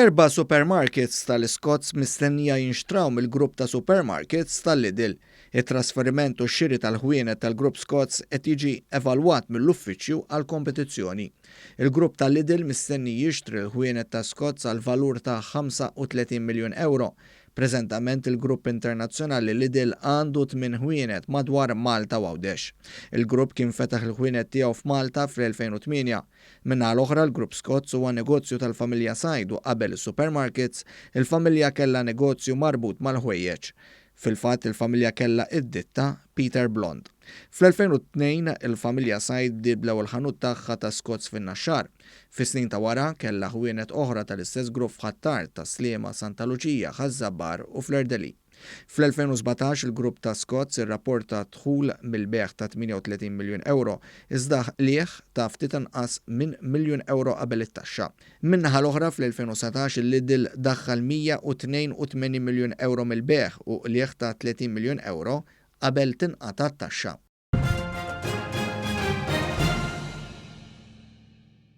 L-4 supermarkets tal-Scots mistennija jinxtraw mill-grupp ta' supermarkets tal-Lidl. It-trasferiment u x-xiri tal-ħwienet tal-Grupp Scots qed jiġi evalwat mill-uffiċċju għal kompetizzjoni. Il-grupp tal-Lidl mistenni jixtri l-ħwienet ta' Scots għal valur ta' 35 miljun euro. Preżentament il-grupp internazzjonali Lidl għandu 8 ħwienet madwar Malta u Għawdex. Il-grupp kien fetaħ il-ħwienet tiegħu f'Malta fl-2008. Minna l-oħra l-Grupp Scots huwa negozju tal-familja Sajd u qabel is-supermarkets, il-familja kellha negozju marbut mal-ħwejjeġ. Fil-fatt il-familja kellha id-ditta Peter Blond. Fl-2002 il-familja Sajd diblew il-ħanut tagħha ta' Scots fin-Naxxar. Fis-snin ta' wara kellha ħwienet oħra tal-istess grupp f'Ħattar ta' Sliema, Santa Luċija, Ħażabbar u fl-Erdeli. Fl-2017 il-grupp ta' Scots irrapporta dħul mill-beħ ta' 38 miljun euro, iżda ħlieħ ta' ftit inqas minn miljun euro qabel it-taxxa. Min-naħa l-oħra fl-2017 il-Lidl daħħal 182 miljun euro mill-beħ u ħlieħ ta' 30 miljun euro qabel tinqata' t-taxxa.